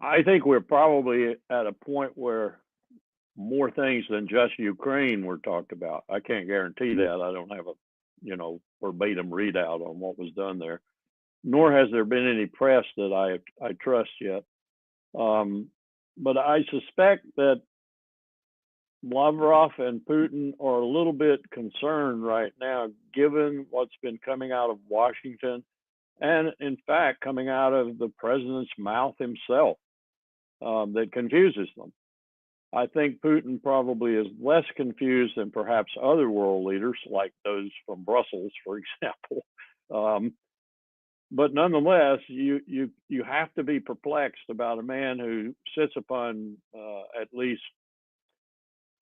I think we're probably at a point where more things than just Ukraine were talked about. I can't guarantee that. I don't have a, verbatim readout on what was done there. Nor has there been any press that I trust yet. But I suspect that Lavrov and Putin are a little bit concerned right now, given what's been coming out of Washington, and in fact coming out of the president's mouth himself, that confuses them. I think Putin probably is less confused than perhaps other world leaders, like those from Brussels, for example. Um, but nonetheless, you have to be perplexed about a man who sits upon, at least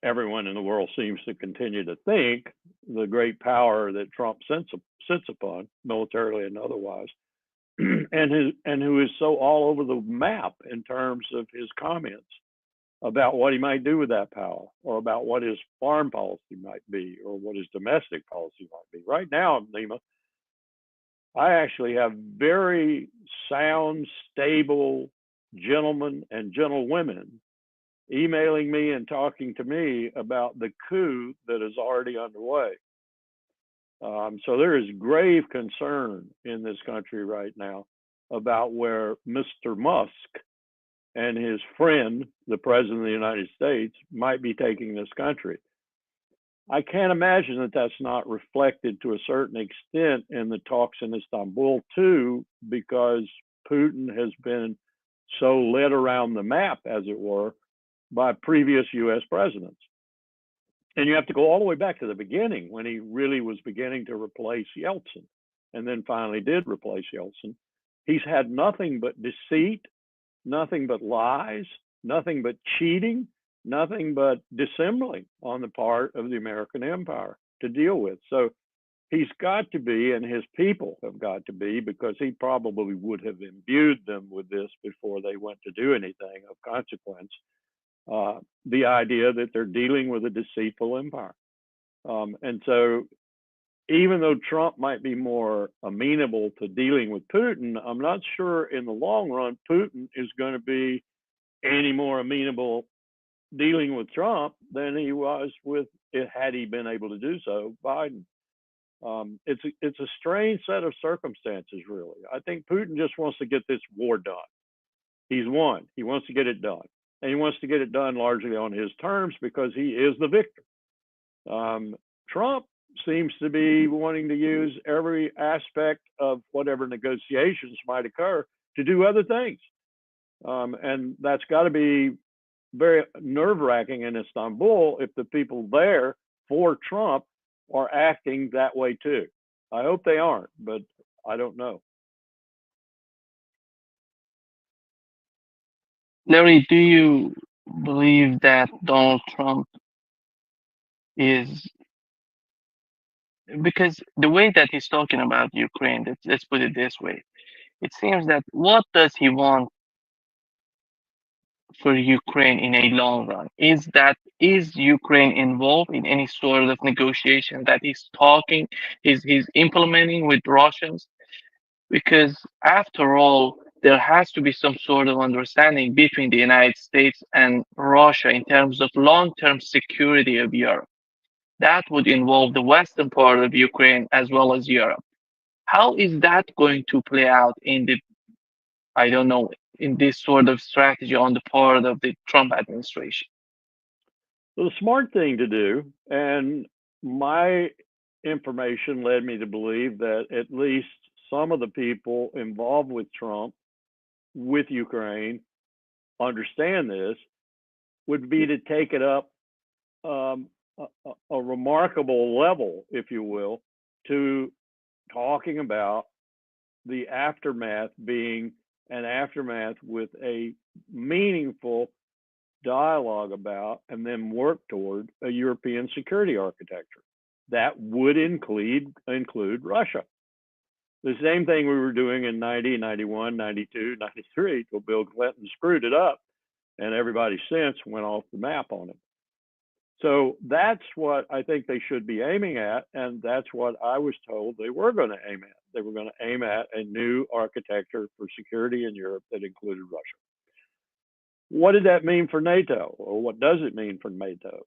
everyone in the world seems to continue to think, the great power that Trump sits upon, militarily and otherwise, and who is so all over the map in terms of his comments about what he might do with that power, or about what his foreign policy might be, or what his domestic policy might be. Right now, Nima, I actually have very sound, stable gentlemen and gentlewomen emailing me and talking to me about the coup that is already underway. So there is grave concern in this country right now about where Mr. Musk and his friend, the President of the United States, might be taking this country. I can't imagine that that's not reflected to a certain extent in the talks in Istanbul, too, because Putin has been so led around the map, as it were, by previous US presidents. And you have to go all the way back to the beginning when he really was beginning to replace Yeltsin, and then finally did replace Yeltsin. He's had nothing but deceit, nothing but lies, nothing but cheating, nothing but dissembling on the part of the American empire to deal with. So he's got to be, and his people have got to be, because he probably would have imbued them with this before they went to do anything of consequence, the idea that they're dealing with a deceitful empire. And so even though Trump might be more amenable to dealing with Putin, I'm not sure in the long run Putin is going to be any more amenable dealing with Trump than he was with it had he been able to do so, Biden. It's a strange set of circumstances, really. I think Putin just wants to get this war done. He's won. He wants to get it done. And he wants to get it done largely on his terms because he is the victor. Trump seems to be wanting to use every aspect of whatever negotiations might occur to do other things. And that's got to be very nerve-wracking in Istanbul if the people there for Trump are acting that way too. I hope they aren't, but I don't know. Larry, do you believe that Donald Trump is, because the way that he's talking about Ukraine, let's put it this way, it seems that what does he want for Ukraine in a long run? Is Ukraine involved in any sort of negotiation that he's talking, he's implementing with Russians? Because after all, there has to be some sort of understanding between the United States and Russia in terms of long-term security of Europe. That would involve the western part of Ukraine as well as Europe. How is that going to play out in the, I don't know, in this sort of strategy on the part of the Trump administration? So the smart thing to do, and my information led me to believe that at least some of the people involved with Trump, with Ukraine, understand this, would be to take it up a remarkable level, if you will, to talking about the aftermath being an aftermath with a meaningful dialogue about and then work toward a European security architecture that would include Russia. The same thing we were doing in 90, 91, 92, 93 till Bill Clinton screwed it up and everybody since went off the map on it. So that's what I think they should be aiming at, and that's what I was told they were going to aim at. They were going to aim at a new architecture for security in Europe that included Russia. What did that mean for NATO, or what does it mean for NATO?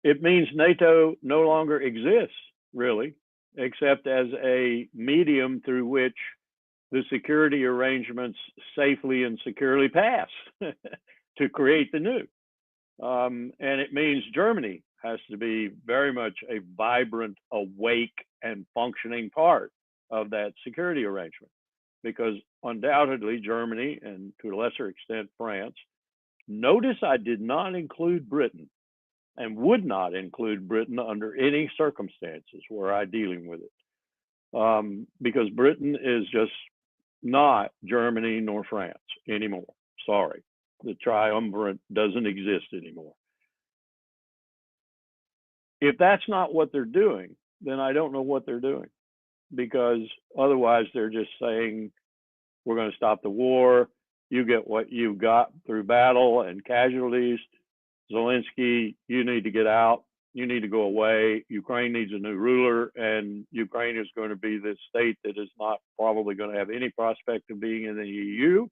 It means NATO no longer exists, really, except as a medium through which the security arrangements safely and securely pass to create the new. And it means Germany has to be very much a vibrant, awake, and functioning part of that security arrangement, because undoubtedly Germany, and to a lesser extent France, notice I did not include Britain, and would not include Britain under any circumstances were I dealing with it, because Britain is just not Germany nor France anymore. Sorry, the triumvirate doesn't exist anymore. If that's not what they're doing, then I don't know what they're doing, because otherwise they're just saying, we're going to stop the war. You get what you got through battle and casualties. Zelensky, you need to get out. You need to go away. Ukraine needs a new ruler, and Ukraine is going to be this state that is not probably going to have any prospect of being in the EU,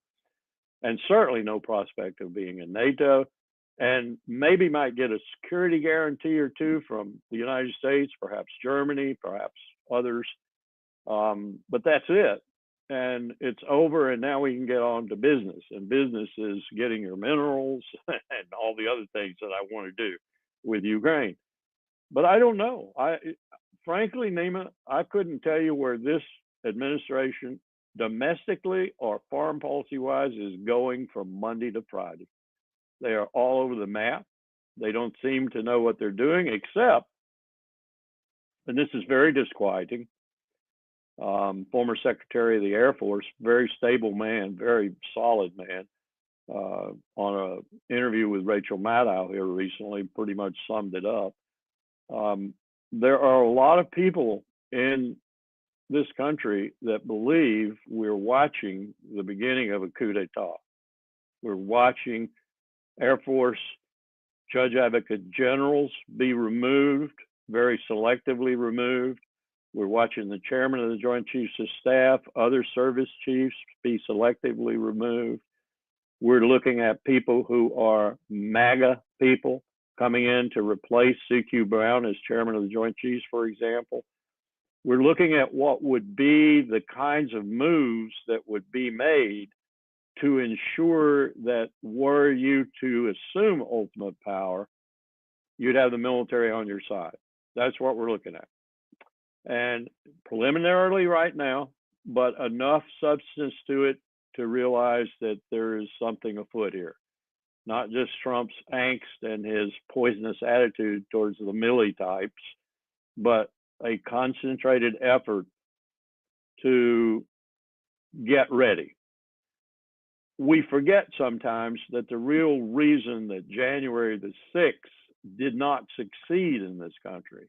and certainly no prospect of being in NATO, and maybe might get a security guarantee or two from the United States, perhaps Germany, perhaps others. But that's it. And it's over, and now we can get on to business. And business is getting your minerals and all the other things that I want to do with Ukraine. But I don't know. Frankly, Nima, I couldn't tell you where this administration, domestically or foreign policy wise, is going from Monday to Friday. They are all over the map. They don't seem to know what they're doing, except, and this is very disquieting, former Secretary of the Air Force, very stable man, very solid man, on an interview with Rachel Maddow here recently, pretty much summed it up. There are a lot of people in this country that believe we're watching the beginning of a coup d'etat. We're watching Air Force Judge Advocate Generals be removed, very selectively removed. We're watching the chairman of the Joint Chiefs of Staff, other service chiefs be selectively removed. We're looking at people who are MAGA people coming in to replace C.Q. Brown as chairman of the Joint Chiefs, for example. We're looking at what would be the kinds of moves that would be made to ensure that were you to assume ultimate power, you'd have the military on your side. That's what we're looking at. And preliminarily right now, but enough substance to it to realize that there is something afoot here. Not just Trump's angst and his poisonous attitude towards the Milley types, but a concentrated effort to get ready. We forget sometimes that the real reason that January the 6th did not succeed in this country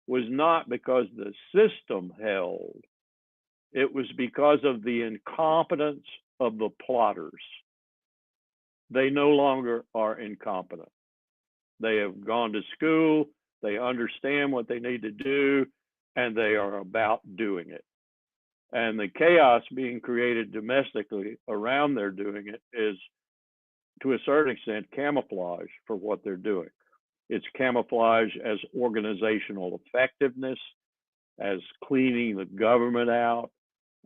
was not because the system held. It was because of the incompetence of the plotters. They no longer are incompetent. They have gone to school, they understand what they need to do, and they are about doing it. And the chaos being created domestically around their doing it is, to a certain extent, camouflage for what they're doing. It's camouflage as organizational effectiveness, as cleaning the government out,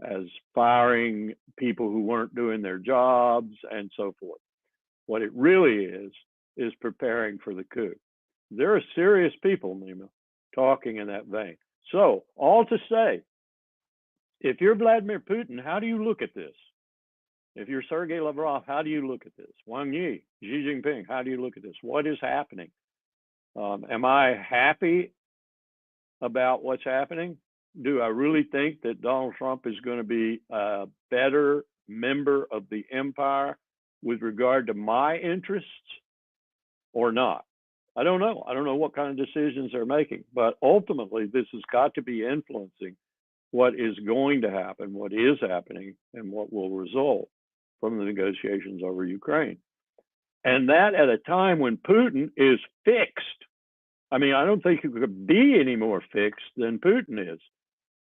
as firing people who weren't doing their jobs, and so forth. What it really is preparing for the coup. There are serious people, Nima, talking in that vein. So, all to say, if you're Vladimir Putin, how do you look at this? If you're Sergei Lavrov, how do you look at this? Wang Yi, Xi Jinping, how do you look at this? What is happening? Am I happy about what's happening? Do I really think that Donald Trump is going to be a better member of the empire with regard to my interests or not? I don't know. I don't know what kind of decisions they're making, but ultimately this has got to be influencing what is going to happen, what is happening, and what will result from the negotiations over Ukraine. And that at a time when Putin is fixed. I mean, I don't think it could be any more fixed than Putin is.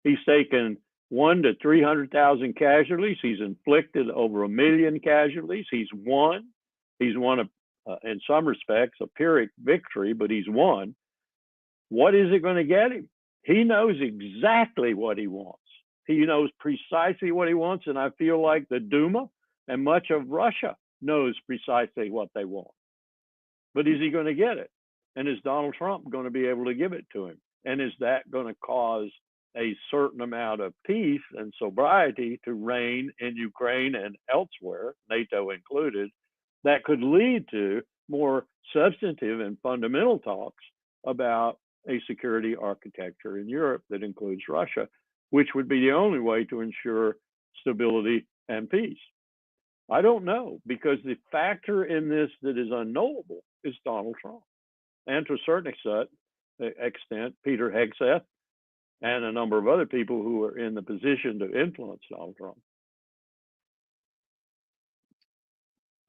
He's taken 1 to 300,000 casualties. He's inflicted over 1 million casualties. He's won. He's won, in some respects, a Pyrrhic victory, but he's won. What is it going to get him? He knows exactly what he wants. He knows precisely what he wants, and I feel like the Duma and much of Russia knows precisely what they want. But is he going to get it? And is Donald Trump going to be able to give it to him? And is that going to cause a certain amount of peace and sobriety to reign in Ukraine and elsewhere, NATO included, that could lead to more substantive and fundamental talks about a security architecture in Europe that includes Russia, which would be the only way to ensure stability and peace? I don't know, because the factor in this that is unknowable is Donald Trump. And to a certain extent, Peter Hegseth and a number of other people who are in the position to influence Donald Trump.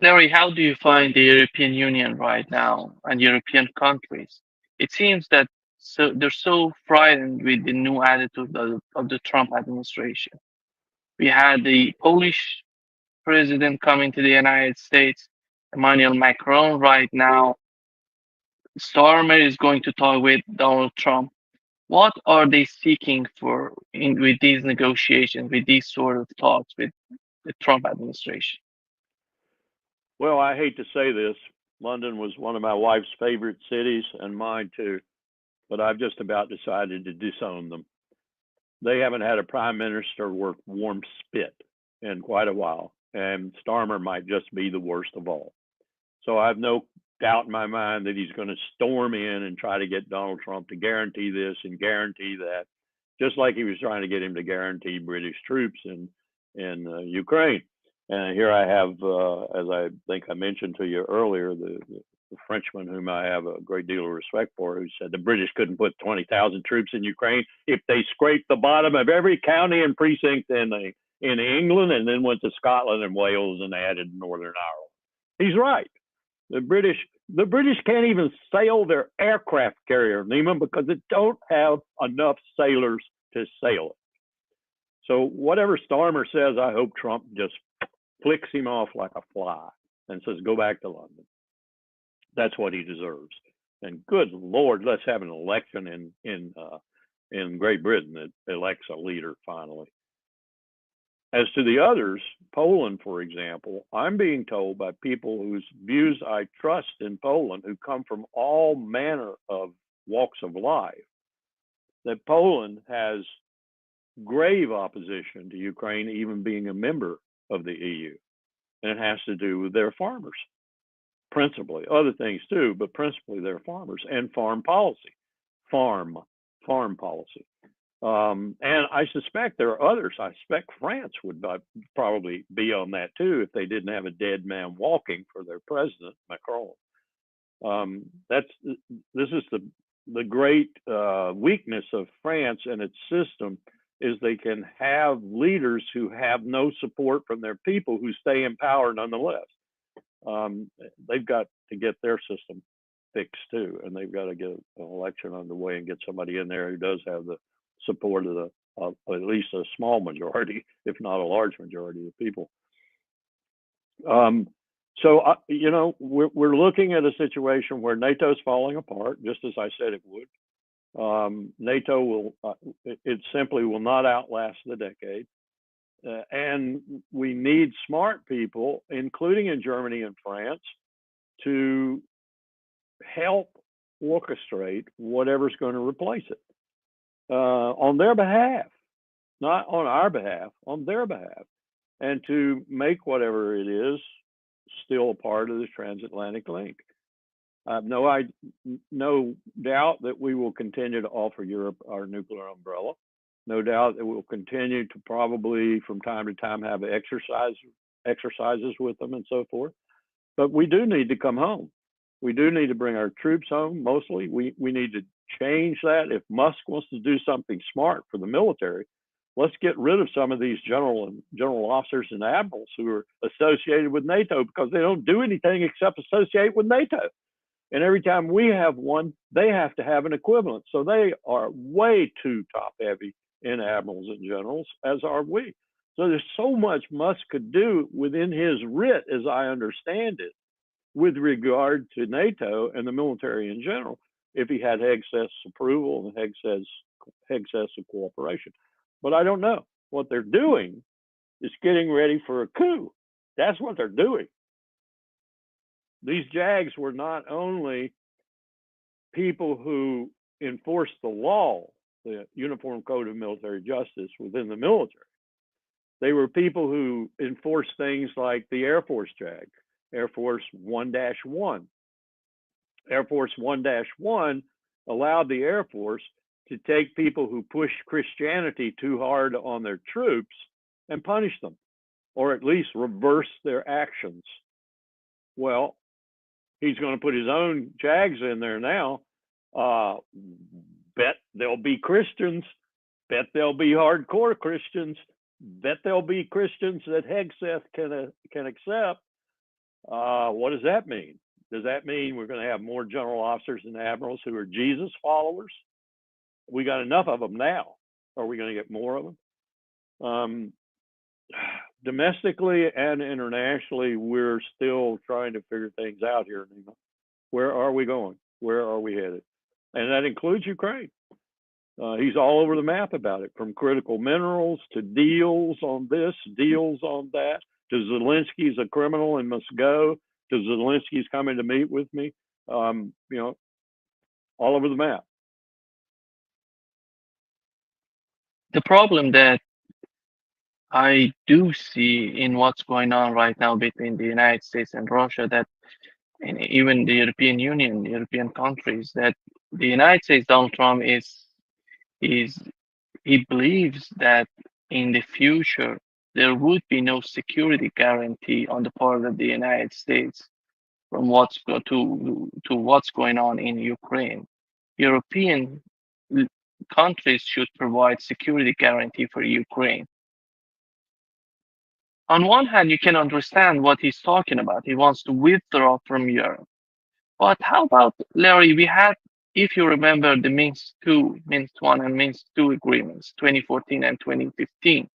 Larry, how do you find the European Union right now and European countries? It seems that they're so frightened with the new attitude of the Trump administration. We had the Polish president coming to the United States, Emmanuel Macron right now. Starmer is going to talk with Donald Trump. What are they seeking for with these negotiations, with these sort of talks with the Trump administration? Well, I hate to say this. London was one of my wife's favorite cities, and mine too, but I've just about decided to disown them. They haven't had a prime minister worth warm spit in quite a while, and Starmer might just be the worst of all. So I have no doubt in my mind that he's going to storm in and try to get Donald Trump to guarantee this and guarantee that, just like he was trying to get him to guarantee British troops in Ukraine. And here I have, as I think I mentioned to you earlier, the Frenchman whom I have a great deal of respect for, who said the British couldn't put 20,000 troops in Ukraine if they scraped the bottom of every county and precinct in England and then went to Scotland and Wales and added Northern Ireland. He's right. The British can't even sail their aircraft carrier, Neiman, because they don't have enough sailors to sail it. So whatever Starmer says, I hope Trump just flicks him off like a fly and says, go back to London. That's what he deserves. And good Lord, let's have an election in Great Britain that elects a leader finally. As to the others, Poland, for example, I'm being told by people whose views I trust in Poland, who come from all manner of walks of life, that Poland has grave opposition to Ukraine even being a member of the EU. And it has to do with their farmers, principally. Other things too, but principally their farmers and farm policy, farm policy. And I suspect there are others. I suspect France would probably be on that too if they didn't have a dead man walking for their president, Macron. This is the great weakness of France and its system, is they can have leaders who have no support from their people who stay in power nonetheless. They've got to get their system fixed too, and they've got to get an election underway and get somebody in there who does have the support of at least a small majority, if not a large majority of the people. So we're looking at a situation where NATO's falling apart, just as I said it would. NATO will, it simply will not outlast the decade. And we need smart people, including in Germany and France, to help orchestrate whatever's going to replace it on their behalf, not on our behalf, on their behalf, and to make whatever it is still a part of the transatlantic link. No doubt that we will continue to offer Europe our nuclear umbrella. No doubt that we'll continue to probably from time to time have exercises with them and so forth. But we do need to come home. We do need to bring our troops home, mostly. We need to change that. If Musk wants to do something smart for the military, let's get rid of some of these general officers and admirals who are associated with NATO, because they don't do anything except associate with NATO. And every time we have one, they have to have an equivalent. So they are way too top heavy in admirals and generals, as are we. So there's so much Musk could do within his writ, as I understand it, with regard to NATO and the military in general, if he had Hegseth's approval and Hegseth's cooperation. But I don't know. What they're doing is getting ready for a coup. That's what they're doing. These JAGs were not only people who enforced the law, the Uniform Code of Military Justice within the military. They were people who enforced things like the Air Force JAG, Air Force 1-1. Air Force 1-1 allowed the Air Force to take people who pushed Christianity too hard on their troops and punish them, or at least reverse their actions. Well, he's going to put his own JAGs in there now. Bet there'll be Christians. Bet there'll be hardcore Christians. Bet there'll be Christians that Hegseth can accept. What does that mean? Does that mean we're going to have more general officers and admirals who are Jesus followers? We got enough of them now. Are we going to get more of them? Domestically and internationally, we're still trying to figure things out here. Where are we going? Where are we headed? And that includes Ukraine. He's all over the map about it, from critical minerals to deals on this, deals on that, to Zelensky's a criminal and must go, to Zelensky's coming to meet with me, all over the map. The problem that I do see in what's going on right now between the United States and Russia, that and even the European Union, European countries, that the United States, Donald Trump is he believes that in the future there would be no security guarantee on the part of the United States from to what's going on in Ukraine. European countries should provide security guarantee for Ukraine. On one hand, you can understand what he's talking about. He wants to withdraw from Europe. But how about, Larry, we had, if you remember, the Minsk 1 and Minsk 2 agreements, 2014 and 2015.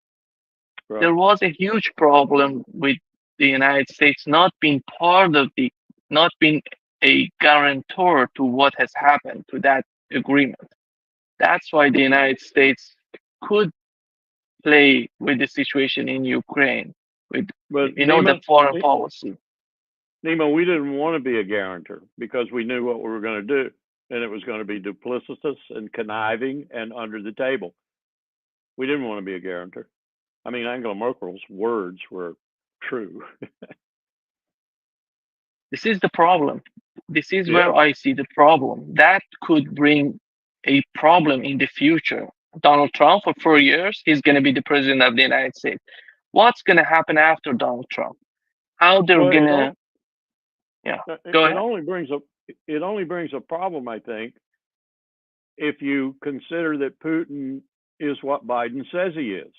Right. There was a huge problem with the United States not being not being a guarantor to what has happened to that agreement. That's why the United States could play with the situation in Ukraine, with, the foreign policy. Nemo, we didn't want to be a guarantor because we knew what we were going to do, and it was going to be duplicitous and conniving and under the table. We didn't want to be a guarantor. I mean, Angela Merkel's words were true. This is the problem. This is where I see the problem. That could bring a problem in the future. Donald Trump, for 4 years, he's going to be the president of the United States. What's going to happen after Donald Trump? How they're going to... Go ahead. It only brings a problem, I think, if you consider that Putin is what Biden says he is.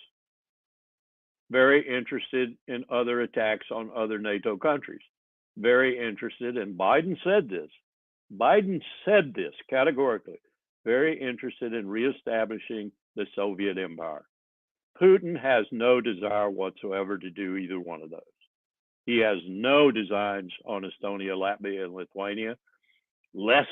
Very interested in other attacks on other NATO countries. Very interested, and Biden said this. Biden said this categorically. Very interested in reestablishing the Soviet Empire. Putin has no desire whatsoever to do either one of those. He has no designs on Estonia, Latvia, and Lithuania, less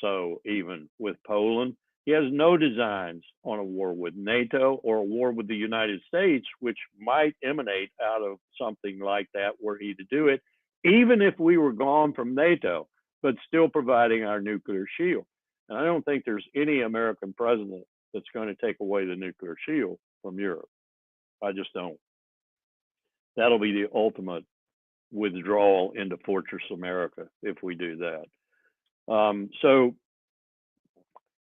so even with Poland. He has no designs on a war with NATO or a war with the United States, which might emanate out of something like that were he to do it, even if we were gone from NATO, but still providing our nuclear shield. And I don't think there's any American president that's going to take away the nuclear shield from Europe. I just don't. That'll be the ultimate withdrawal into Fortress America if we do that. So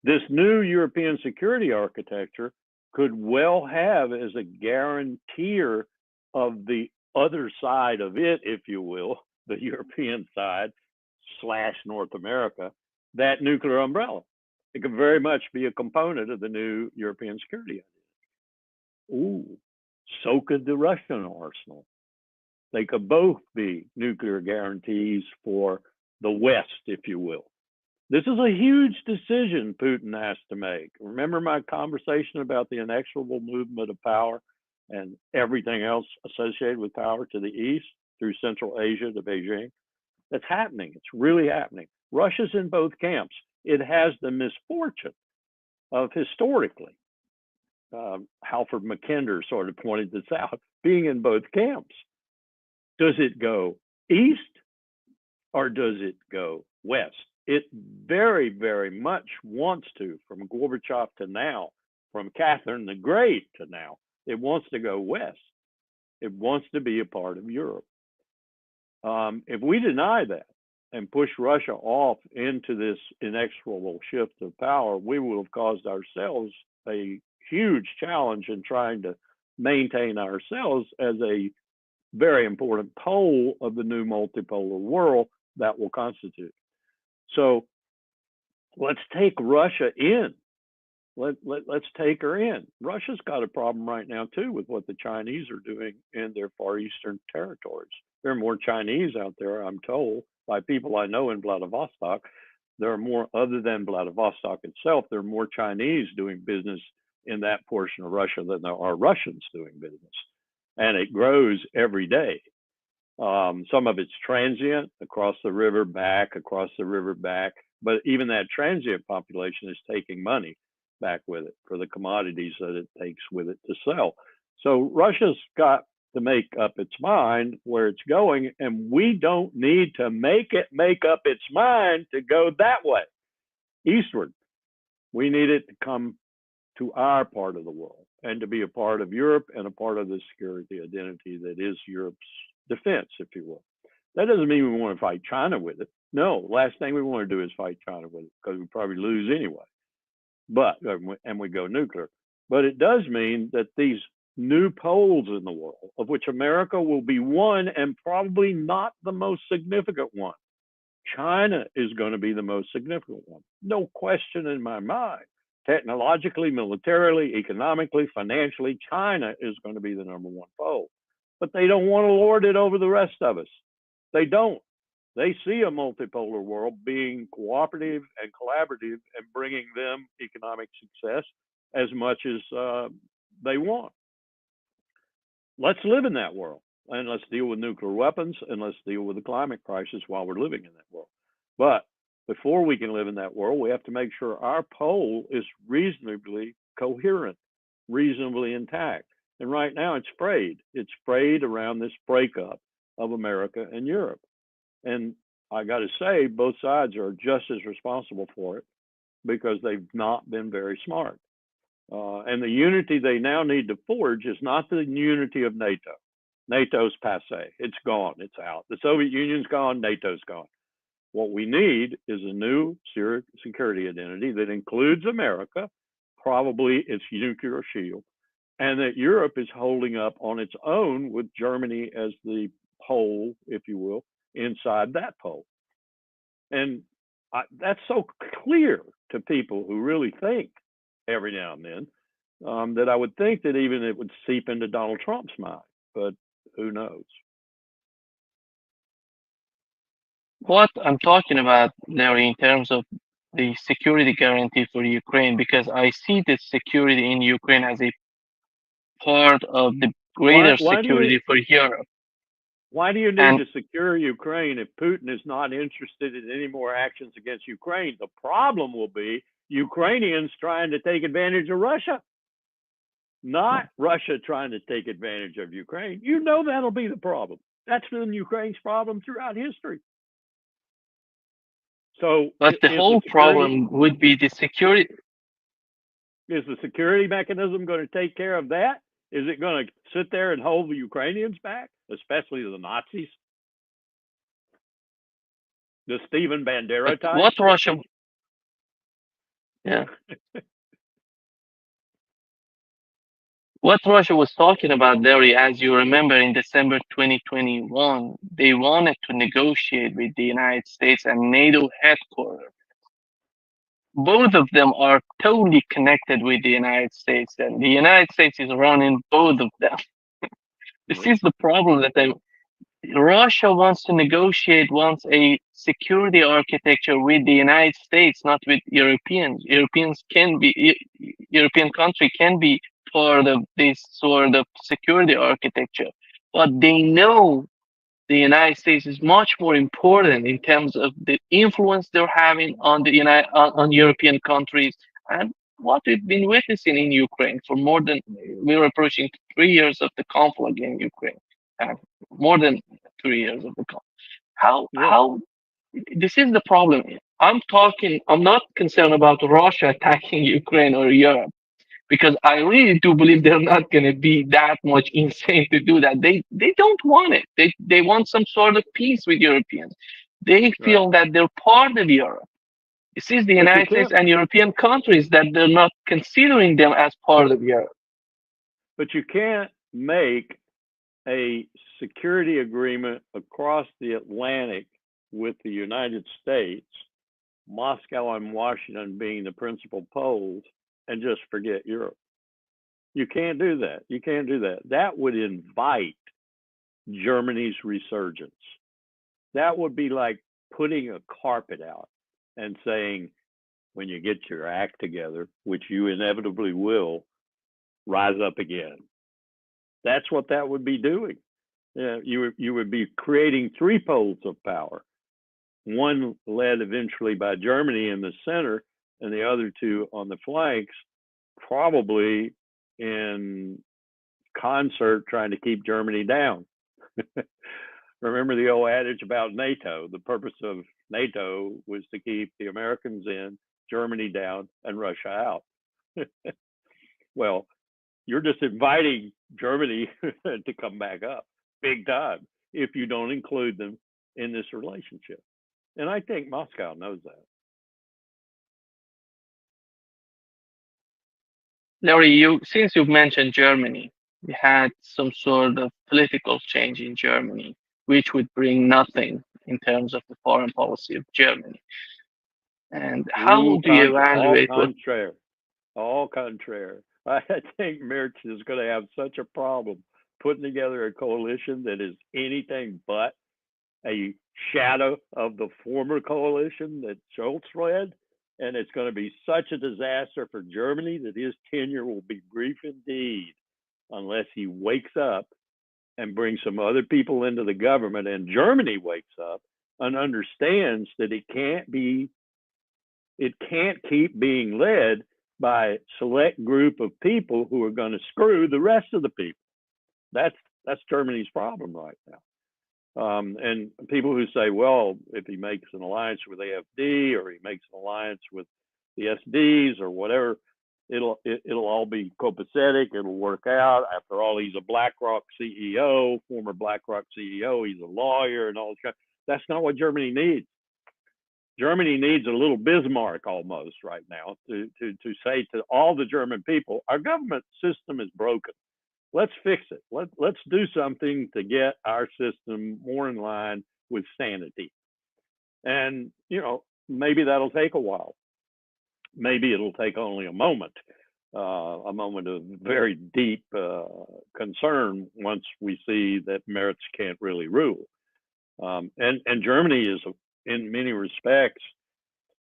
this new European security architecture could well have as a guarantor of the other side of it, if you will, the European side / North America, that nuclear umbrella. It could very much be a component of the new European security idea. Ooh, so could the Russian arsenal. They could both be nuclear guarantees for the West, if you will. This is a huge decision Putin has to make. Remember my conversation about the inexorable movement of power and everything else associated with power to the east through Central Asia to Beijing? That's happening. It's really happening. Russia's in both camps. It has the misfortune of historically, Halford Mackinder sort of pointed this out, being in both camps. Does it go east or does it go west? It very, very much wants to, from Gorbachev to now, from Catherine the Great to now, it wants to go west. It wants to be a part of Europe. If we deny that and push Russia off into this inexorable shift of power, we will have caused ourselves a huge challenge in trying to maintain ourselves as a very important pole of the new multipolar world that will constitute. So let's take Russia in. Let's take her in. Russia's got a problem right now, too, with what the Chinese are doing in their Far Eastern territories. There are more Chinese out there, I'm told, by people I know in Vladivostok. There are more, other than Vladivostok itself, there are more Chinese doing business in that portion of Russia than there are Russians doing business. And it grows every day. Some of it's transient, across the river, back, across the river, back. But even that transient population is taking money back with it for the commodities that it takes with it to sell. So Russia's got to make up its mind where it's going, and we don't need to make it make up its mind to go that way, eastward. We need it to come to our part of the world and to be a part of Europe and a part of the security identity that is Europe's defense, if you will. That doesn't mean we want to fight China with it. No, last thing we want to do is fight China with it because we probably lose anyway. But and we go nuclear. But it does mean that these new poles in the world, of which America will be one and probably not the most significant one. China is going to be the most significant one. No question in my mind. Technologically, militarily, economically, financially, China is going to be the number one pole. But they don't want to lord it over the rest of us. They don't. They see a multipolar world being cooperative and collaborative and bringing them economic success as much as they want. Let's live in that world, and let's deal with nuclear weapons, and let's deal with the climate crisis while we're living in that world. But before we can live in that world, we have to make sure our pole is reasonably coherent, reasonably intact. And right now it's frayed. It's frayed around this breakup of America and Europe. And I got to say, both sides are just as responsible for it because they've not been very smart. And the unity they now need to forge is not the unity of NATO. NATO's passe. It's gone. It's out. The Soviet Union's gone. NATO's gone. What we need is a new security identity that includes America, probably its nuclear shield, and that Europe is holding up on its own with Germany as the pole, if you will, inside that pole. And that's so clear to people who really think every now and then that I would think that even it would seep into Donald Trump's mind, but who knows? What I'm talking about, Larry, in terms of the security guarantee for Ukraine, because I see the security in Ukraine as a part of the Why, greater why do you security for Europe. why do you need And to secure Ukraine if Putin is not interested in any more actions against Ukraine? The problem will be Ukrainians trying to take advantage of Russia, not Russia trying to take advantage of Ukraine. You know that'll be the problem. That's been Ukraine's problem throughout history. So but the is the whole security problem would be the security. is the security mechanism going to take care of that? Is it going to sit there and hold the Ukrainians back, especially the Nazis, the Stephen Bandera But types? what Russia, yeah, what Russia was talking about, Larry, as you remember, in December 2021, they wanted to negotiate with the United States and NATO headquarters. Both of them are totally connected with the United States, and the United States is running both of them. This is the problem that they. Russia wants to negotiate wants a security architecture with the United States, not with Europeans. European country can be part of this sort of security architecture, but they know the United States is much more important in terms of the influence they're having on the on European countries, and what we've been witnessing in Ukraine for more than we're approaching 3 years of the conflict in Ukraine, uh, more than 3 years of the conflict. Yeah, How this is the problem. I'm talking. I'm not concerned about Russia attacking Ukraine or Europe because I really do believe they're not going to be that much insane to do that. They don't want it. They want some sort of peace with Europeans. They right. feel that they're part of Europe. It is the But you United States can't. and European countries that they're not considering them as part of Europe. But you can't make a security agreement across the Atlantic with the United States, Moscow and Washington being the principal poles, and just forget Europe. You can't do that. You can't do that. That would invite Germany's resurgence. That would be like putting a carpet out and saying, when you get your act together, which you inevitably will, rise up again. That's what that would be doing. You would be creating three poles of power, one led eventually by Germany in the center, and the other two on the flanks, probably in concert trying to keep Germany down. Remember the old adage about NATO? The purpose of NATO was to keep the Americans in, Germany down, and Russia out. Well, you're just inviting Germany to come back up big time if you don't include them in this relationship. And I think Moscow knows that. Larry, you since you've mentioned Germany, we had some sort of political change in Germany, which would bring nothing in terms of the foreign policy of Germany. And how Ooh, do you all evaluate what contraire, all contraire. I think Merz is going to have such a problem putting together a coalition that is anything but a shadow of the former coalition that Schultz led. And it's going to be such a disaster for Germany that his tenure will be brief indeed unless he wakes up and brings some other people into the government and Germany wakes up and understands that it can't keep being led by a select group of people who are going to screw the rest of the people. That's that's Germany's problem right now. And people who say, well, if he makes an alliance with AFD or he makes an alliance with the SDs or whatever, it'll all be copacetic. It'll work out. After all, he's a BlackRock CEO, former BlackRock CEO. He's a lawyer and all this. That's not what Germany needs. Germany needs a little Bismarck almost right now to say to all the German people, our government system is broken. Let's fix it. Let's do something to get our system more in line with sanity. And, maybe that'll take a while. Maybe it'll take only a moment of very deep concern once we see that Merz can't really rule. And Germany is, in many respects,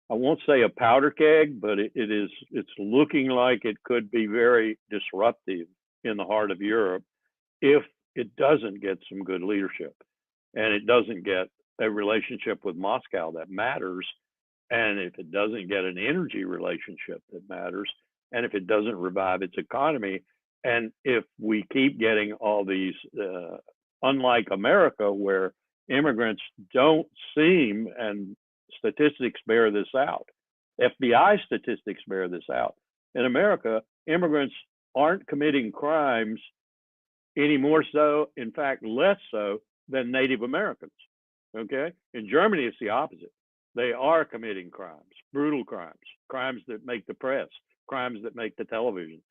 I won't say a powder keg, but it's looking like it could be very disruptive in the heart of Europe if it doesn't get some good leadership and it doesn't get a relationship with Moscow that matters, and if it doesn't get an energy relationship that matters, and if it doesn't revive its economy, and if we keep getting all these, unlike America, where immigrants don't seem, and statistics bear this out, FBI statistics bear this out. In America, immigrants aren't committing crimes any more so, in fact, less so than Native Americans. Okay? In Germany, it's the opposite. They are committing crimes, brutal crimes, crimes that make the press, crimes that make the television.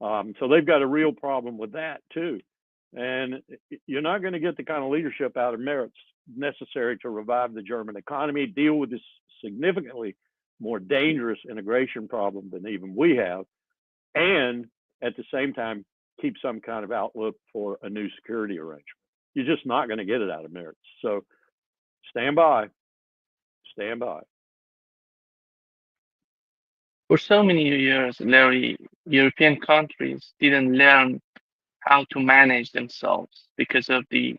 So they've got a real problem with that too. And you're not going to get the kind of leadership out of Merz necessary to revive the German economy, deal with this significantly more dangerous integration problem than even we have, and at the same time keep some kind of outlook for a new security arrangement. You're just not going to get it out of minutes. So stand by, stand by. For so many years, Larry, European countries didn't learn how to manage themselves because of the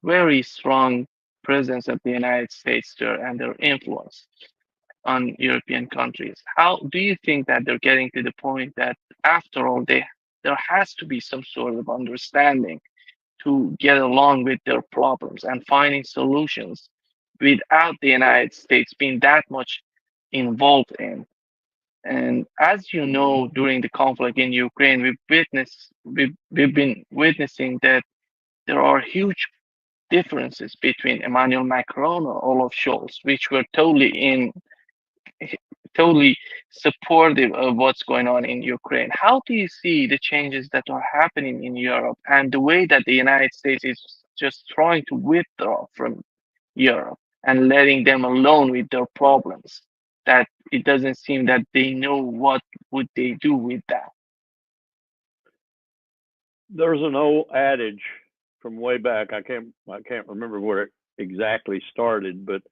very strong presence of the United States there and their influence on European countries. How do you think that they're getting to the point that after all, there has to be some sort of understanding to get along with their problems and finding solutions without the United States being that much involved in? And as you know, during the conflict in Ukraine, we've been witnessing that there are huge differences between Emmanuel Macron or Olaf Scholz, which were totally supportive of what's going on in Ukraine. How do you see the changes that are happening in Europe and the way that the United States is just trying to withdraw from Europe and letting them alone with their problems? That it doesn't seem that they know what would they do with that. There's an old adage from way back. I can't remember where it exactly started, but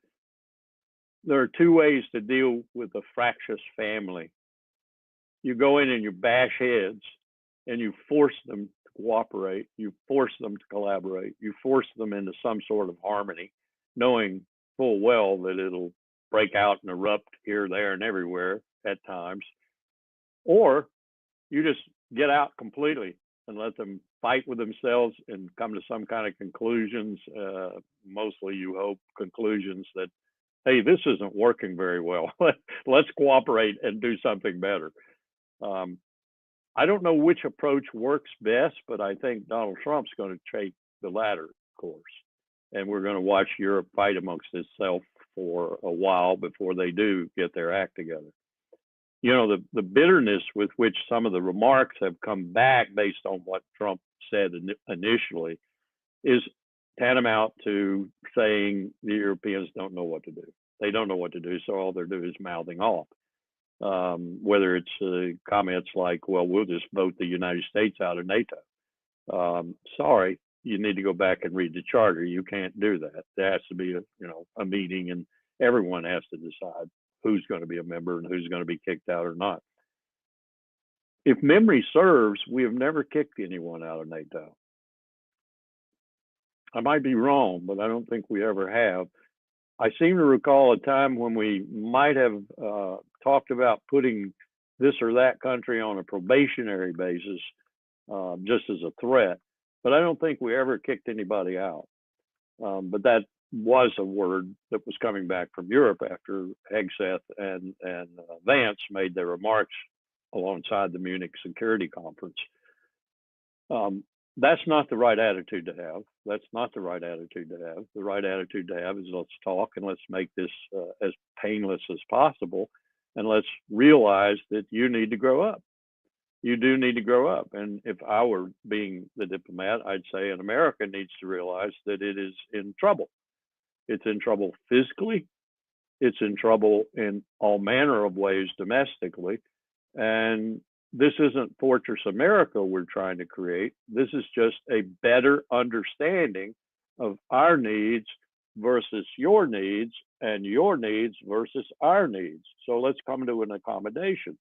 there are two ways to deal with a fractious family. You go in and you bash heads, and you force them to cooperate. You force them to collaborate. You force them into some sort of harmony, knowing full well that it'll break out and erupt here, there, and everywhere at times. Or you just get out completely and let them fight with themselves and come to some kind of conclusions. Mostly, you hope, conclusions that, hey, this isn't working very well. Let's cooperate and do something better. I don't know which approach works best, but I think Donald Trump's going to take the latter course. And we're going to watch Europe fight amongst itself for a while before they do get their act together. You know, the bitterness with which some of the remarks have come back based on what Trump said initially is tantamount to saying the Europeans don't know what to do. They don't know what to do, so all they're doing is mouthing off. Whether it's comments like, well, we'll just vote the United States out of NATO. Sorry, you need to go back and read the charter. You can't do that. There has to be a meeting, and everyone has to decide who's going to be a member and who's going to be kicked out or not. If memory serves, we have never kicked anyone out of NATO. I might be wrong, but I don't think we ever have. I seem to recall a time when we might have talked about putting this or that country on a probationary basis, just as a threat, but I don't think we ever kicked anybody out. But that was a word that was coming back from Europe after Hegseth and Vance made their remarks alongside the Munich Security Conference. That's not the right attitude to have. That's not the right attitude to have. The right attitude to have is let's talk and let's make this as painless as possible. And let's realize that you need to grow up. You do need to grow up. And if I were being the diplomat, I'd say an America needs to realize that it is in trouble. It's in trouble physically. It's in trouble in all manner of ways domestically. And this isn't Fortress America we're trying to create. This is just a better understanding of our needs versus your needs and your needs versus our needs. So let's come to an accommodation.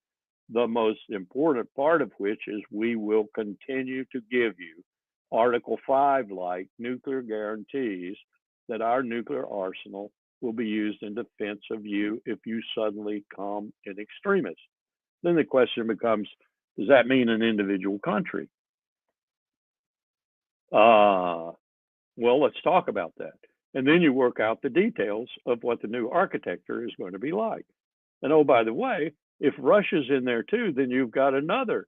The most important part of which is we will continue to give you Article 5-like nuclear guarantees that our nuclear arsenal will be used in defense of you if you suddenly come in extremis. Then the question becomes, does that mean an individual country? Well, let's talk about that. And then you work out the details of what the new architecture is going to be like. And oh, by the way, if Russia's in there too, then you've got another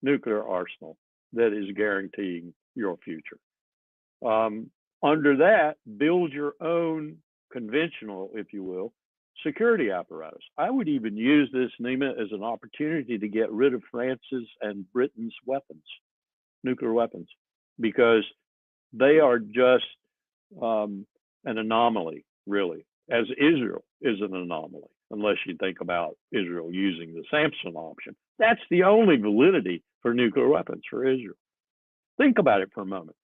nuclear arsenal that is guaranteeing your future. Under that, build your own conventional, if you will, security apparatus. I would even use this, Nima, as an opportunity to get rid of France's and Britain's weapons, nuclear weapons, because they are just an anomaly, really, as Israel is an anomaly, unless you think about Israel using the Samson option. That's the only validity for nuclear weapons for Israel. Think about it for a moment.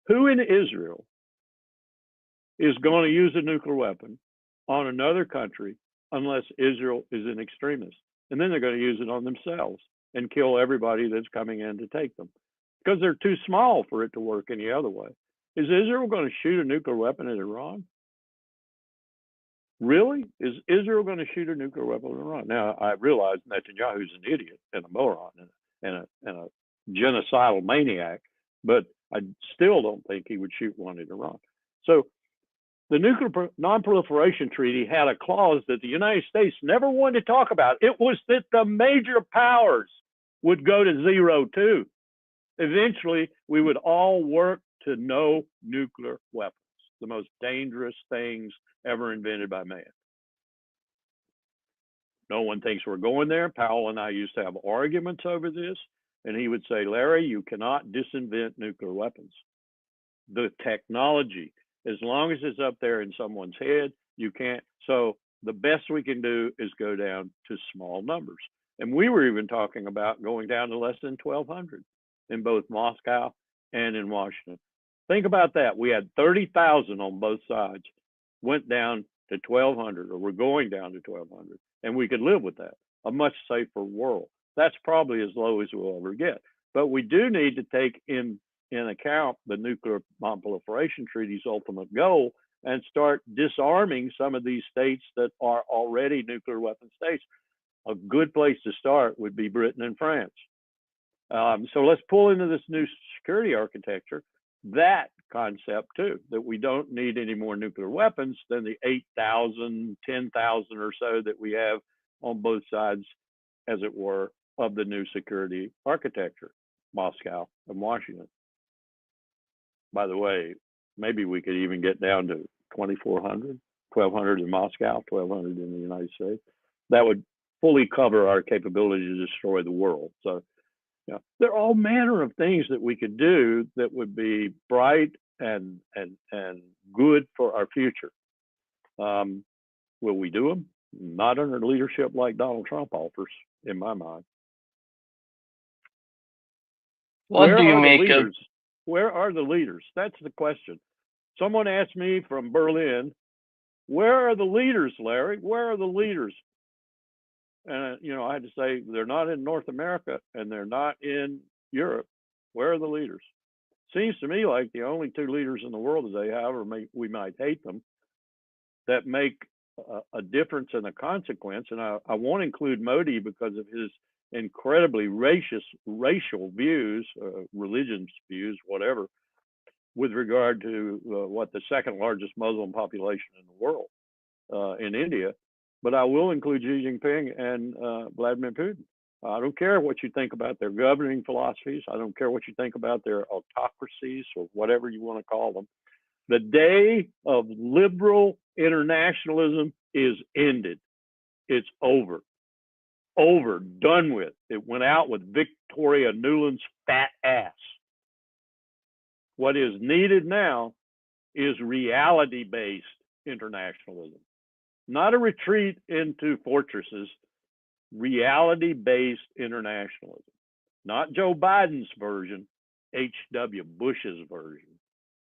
Who in Israel is going to use a nuclear weapon on another country unless Israel is an extremist? And then they're going to use it on themselves and kill everybody that's coming in to take them because they're too small for it to work any other way. Is Israel going to shoot a nuclear weapon at Iran? Really? Is Israel going to shoot a nuclear weapon at Iran? Now, I realize Netanyahu's an idiot and a moron and a genocidal maniac, but I still don't think he would shoot one at Iran. So the Nuclear Non-Proliferation Treaty had a clause that the United States never wanted to talk about. It was that the major powers would go to zero too. Eventually, we would all work to no nuclear weapons, the most dangerous things ever invented by man. No one thinks we're going there. Powell and I used to have arguments over this, and he would say, Larry, you cannot disinvent nuclear weapons. The technology, as long as it's up there in someone's head, you can't. So the best we can do is go down to small numbers. And we were even talking about going down to less than 1,200 in both Moscow and in Washington. Think about that. We had 30,000 on both sides, went down to 1,200, or we're going down to 1,200, and we could live with that. A much safer world. That's probably as low as we'll ever get. But we do need to take in account the Nuclear Non-Proliferation Treaty's ultimate goal and start disarming some of these states that are already nuclear weapon states. A good place to start would be Britain and France. So let's pull into this new security architecture that concept too, that we don't need any more nuclear weapons than the 8,000, 10,000 or so that we have on both sides, as it were, of the new security architecture, Moscow and Washington. By the way, maybe we could even get down to 2,400, 1,200 in Moscow, 1,200 in the United States. That would fully cover our capability to destroy the world. So, yeah, there are all manner of things that we could do that would be bright and good for our future. Will we do them? Not under leadership like Donald Trump offers, in my mind. What do you make of? Where are the leaders? That's the question. Someone asked me from Berlin, where are the leaders, Larry? Where are the leaders? And, I had to say, they're not in North America and they're not in Europe. Where are the leaders? Seems to me like the only two leaders in the world today, however we might hate them, that make a difference and a consequence. And I won't include Modi because of his incredibly racial views, religious views, whatever, with regard to what the second largest Muslim population in the world, in India. But I will include Xi Jinping and Vladimir Putin. I don't care what you think about their governing philosophies. I don't care what you think about their autocracies or whatever you want to call them. The day of liberal internationalism is ended. It's over. Over, done with. It went out with Victoria Nuland's fat ass. What is needed now is reality-based internationalism. Not a retreat into fortresses, reality-based internationalism. Not Joe Biden's version, H.W. Bush's version.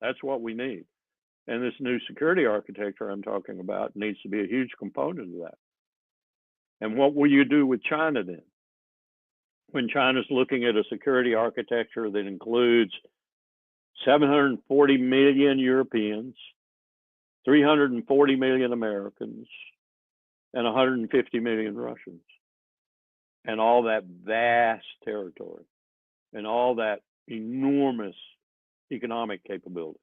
That's what we need. And this new security architecture I'm talking about needs to be a huge component of that. And what will you do with China then? When China's looking at a security architecture that includes 740 million Europeans, 340 million Americans, and 150 million Russians, and all that vast territory, and all that enormous economic capability.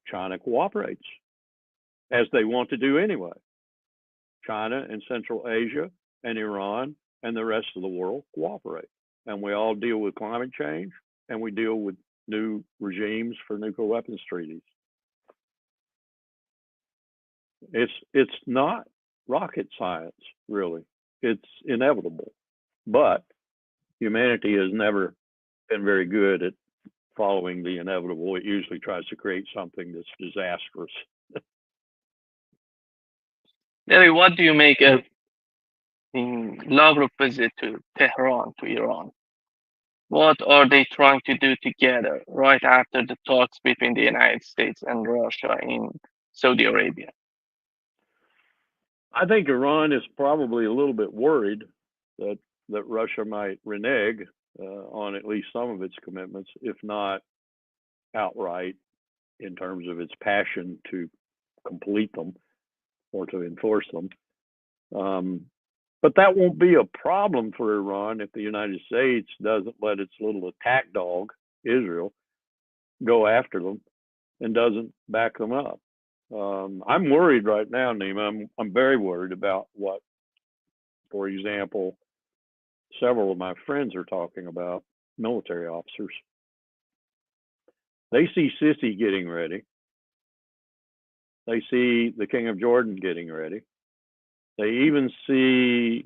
China cooperates, as they want to do anyway. China and Central Asia and Iran and the rest of the world cooperate. And we all deal with climate change, and we deal with new regimes for nuclear weapons treaties. It's not rocket science, really. It's inevitable. But humanity has never been very good at following the inevitable. It usually tries to create something that's disastrous. Larry, what do you make of Lavrov visit to Tehran, to Iran? What are they trying to do together right after the talks between the United States and Russia in Saudi Arabia? I think Iran is probably a little bit worried that Russia might renege on at least some of its commitments, if not outright in terms of its passion to complete them or to enforce them. Um, but that won't be a problem for Iran if the United States doesn't let its little attack dog, Israel, go after them and doesn't back them up. I'm worried right now, Nima. I'm very worried about what, for example, several of my friends are talking about, military officers. They see Sisi getting ready. They see the King of Jordan getting ready. They even see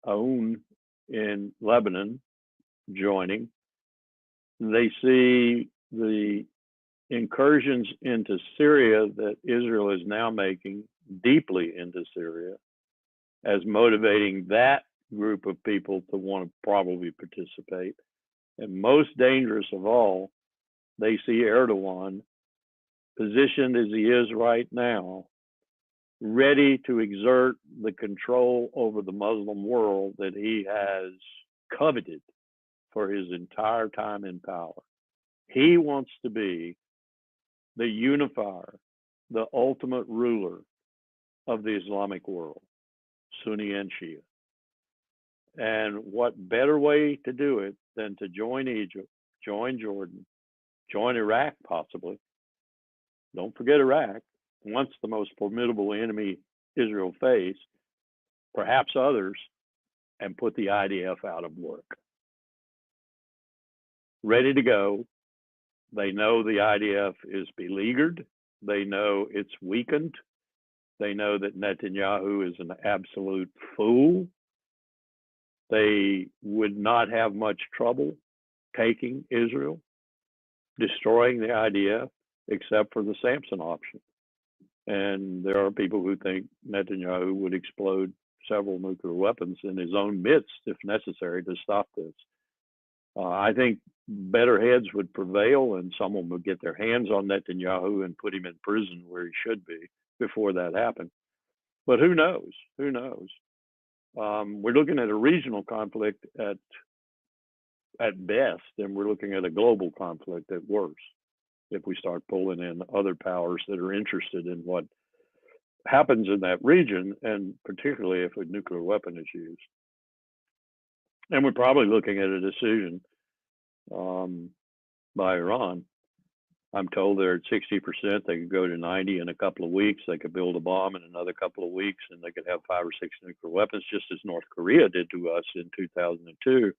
Aoun in Lebanon joining. They see the incursions into Syria that Israel is now making deeply into Syria as motivating that group of people to want to probably participate. And most dangerous of all, they see Erdogan positioned as he is right now, ready to exert the control over the Muslim world that he has coveted for his entire time in power. He wants to be the unifier, the ultimate ruler of the Islamic world, Sunni and Shia. And what better way to do it than to join Egypt, join Jordan, join Iraq possibly. Don't forget Iraq, once the most formidable enemy Israel faced, perhaps others, and put the IDF out of work. Ready to go. They know the IDF is beleaguered. They know it's weakened. They know that Netanyahu is an absolute fool. They would not have much trouble taking Israel, destroying the IDF, except for the Samson option. And there are people who think Netanyahu would explode several nuclear weapons in his own midst if necessary to stop this. I think better heads would prevail and someone would get their hands on Netanyahu and put him in prison where he should be before that happened. But who knows? Who knows? We're looking at a regional conflict at best, and we're looking at a global conflict at worst if we start pulling in other powers that are interested in what happens in that region, and particularly if a nuclear weapon is used. And we're probably looking at a decision by Iran. I'm told they're at 60%. They could go to 90 in a couple of weeks. They could build a bomb in another couple of weeks, and they could have 5 or 6 nuclear weapons, just as North Korea did to us in 2002.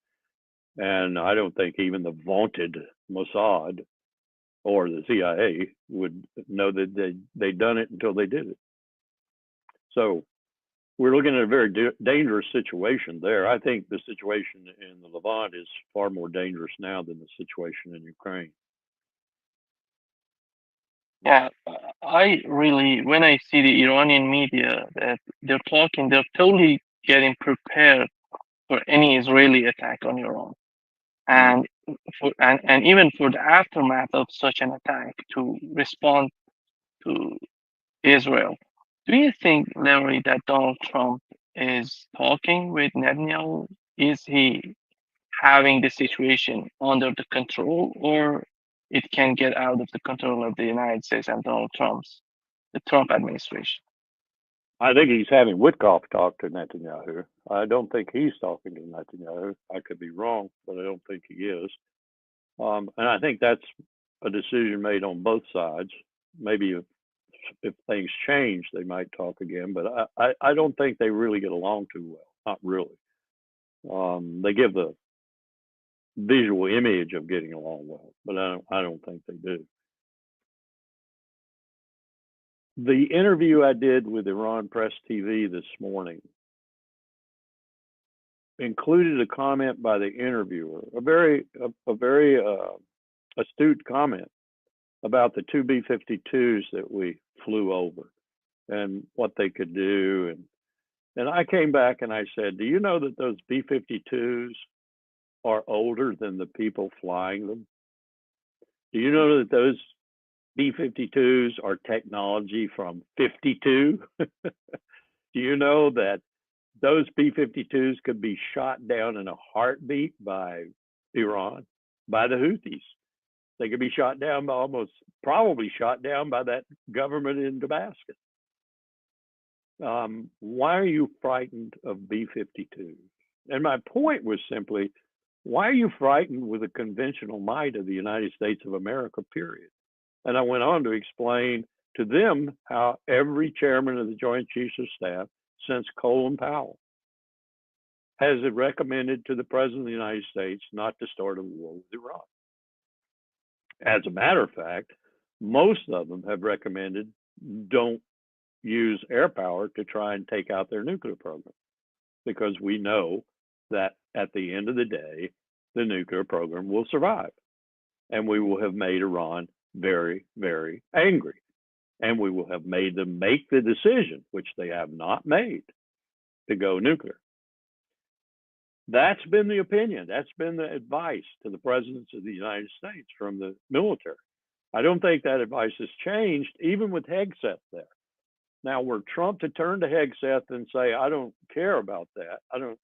And I don't think even the vaunted Mossad or the CIA would know that they'd done it until they did it. So we're looking at a very dangerous situation there. I think the situation in the Levant is far more dangerous now than the situation in Ukraine. Yeah, I really, when I see the Iranian media that they're totally getting prepared for any Israeli attack on Iran. Mm. And and even for the aftermath of such an attack to respond to Israel. Do you think, Larry, that Donald Trump is talking with Netanyahu? Is he having the situation under the control, or it can get out of the control of the United States and the Trump administration? I think he's having Witkoff talk to Netanyahu. I don't think he's talking to Netanyahu. I could be wrong, but I don't think he is. And I think that's a decision made on both sides. Maybe if things change, they might talk again, but I don't think they really get along too well. Not really. They give the visual image of getting along well, but I don't think they do. The interview I did with Iran Press TV this morning included a comment by the interviewer, a very astute comment about the two B-52s that we flew over and what they could do. And I came back and I said, do you know that those B-52s are older than the people flying them? Do you know that those B-52s are technology from 52? Do you know that those B-52s could be shot down in a heartbeat by Iran, by the Houthis? They could be shot down by probably shot down by that government in Damascus. Why are you frightened of B-52s? And my point was simply, why are you frightened with the conventional might of the United States of America, period? And I went on to explain to them how every chairman of the Joint Chiefs of Staff since Colin Powell has recommended to the President of the United States not to start a war with Iran. As a matter of fact, most of them have recommended don't use air power to try and take out their nuclear program, because we know that at the end of the day, the nuclear program will survive, and we will have made Iran very, very angry, and we will have made them make the decision, which they have not made, to go nuclear. That's been the opinion. That's been the advice to the presidents of the United States from the military. I don't think that advice has changed, even with Hegseth there. Now, were Trump to turn to Hegseth and say, I don't care about that, I don't,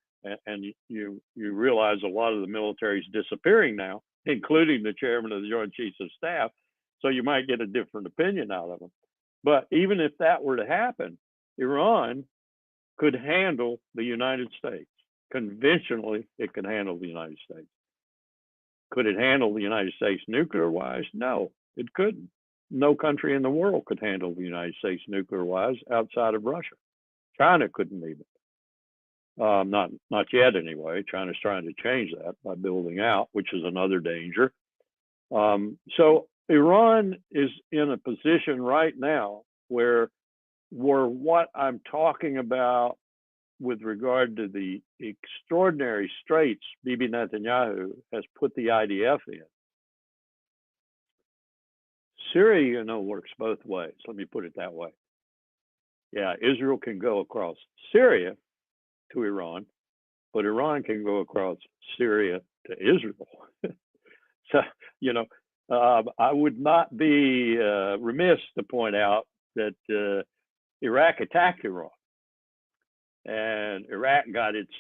and you realize a lot of the military is disappearing now, including the chairman of the Joint Chiefs of Staff, so you might get a different opinion out of them. But even if that were to happen, Iran could handle the United States. Conventionally, it could handle the United States. Could it handle the United States nuclear-wise? No, it couldn't. No country in the world could handle the United States nuclear-wise outside of Russia. China couldn't even. Not yet, anyway. China's trying to change that by building out, which is another danger. So Iran is in a position right now where what I'm talking about with regard to the extraordinary straits Bibi Netanyahu has put the IDF in. Syria, works both ways. Let me put it that way. Yeah, Israel can go across Syria to Iran, but Iran can go across Syria to Israel. So, I would not be remiss to point out that Iraq attacked Iran, and Iraq got its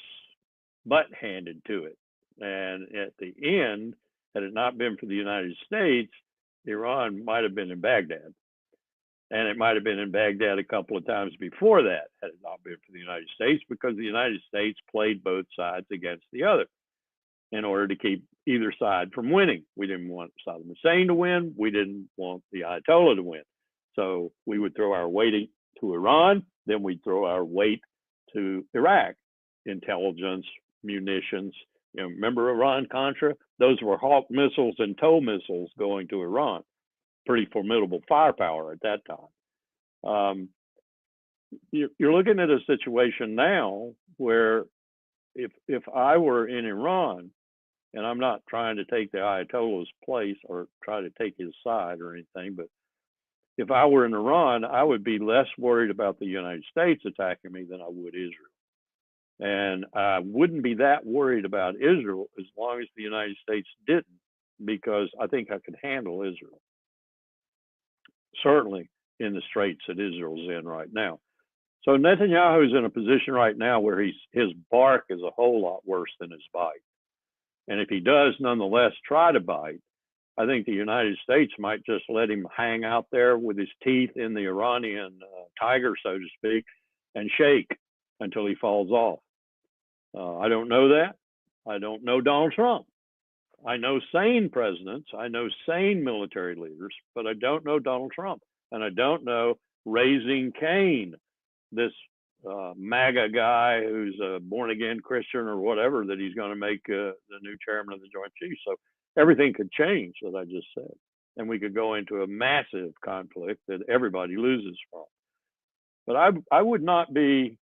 butt handed to it. And at the end, had it not been for the United States, Iran might have been in Baghdad. And it might have been in Baghdad a couple of times before that, had it not been for the United States, because the United States played both sides against the other in order to keep either side from winning. We didn't want Saddam Hussein to win. We didn't want the Ayatollah to win. So we would throw our weight to Iran, then we'd throw our weight to Iraq, intelligence, munitions. Remember Iran-Contra? Those were Hawk missiles and TOW missiles going to Iran. Pretty formidable firepower at that time. You're looking at a situation now where if I were in Iran, and I'm not trying to take the Ayatollah's place or try to take his side or anything, but if I were in Iran, I would be less worried about the United States attacking me than I would Israel. And I wouldn't be that worried about Israel as long as the United States didn't, because I think I could handle Israel. Certainly in the straits that Israel's in right now. So Netanyahu's in a position right now where his bark is a whole lot worse than his bite. And if he does nonetheless try to bite, I think the United States might just let him hang out there with his teeth in the Iranian tiger, so to speak, and shake until he falls off. I don't know that. I don't know Donald Trump. I know sane presidents. I know sane military leaders, but I don't know Donald Trump. And I don't know Raising Cain, this MAGA guy who's a born-again Christian or whatever, that he's going to make the new chairman of the Joint Chiefs. So everything could change, that I just said. And we could go into a massive conflict that everybody loses from. But I would not be,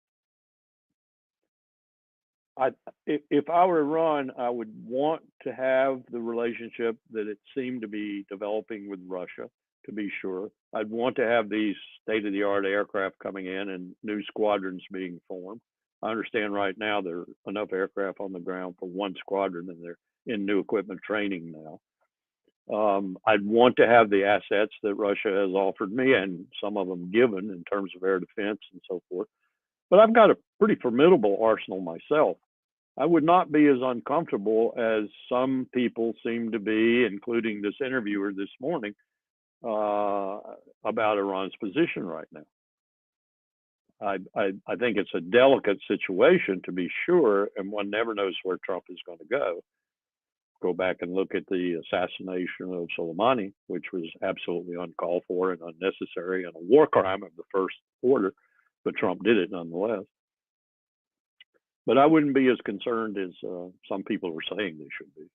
if I were Iran, I would want to have the relationship that it seemed to be developing with Russia, to be sure. I'd want to have these state-of-the-art aircraft coming in and new squadrons being formed. I understand right now there are enough aircraft on the ground for one squadron, and they're in new equipment training now. I'd want to have the assets that Russia has offered me, and some of them given in terms of air defense and so forth. But I've got a pretty formidable arsenal myself. I would not be as uncomfortable as some people seem to be, including this interviewer this morning, about Iran's position right now. I think it's a delicate situation, to be sure, and one never knows where Trump is going to go. Go back and look at the assassination of Soleimani, which was absolutely uncalled for and unnecessary and a war crime of the first order, but Trump did it nonetheless. But I wouldn't be as concerned as some people are saying they should be.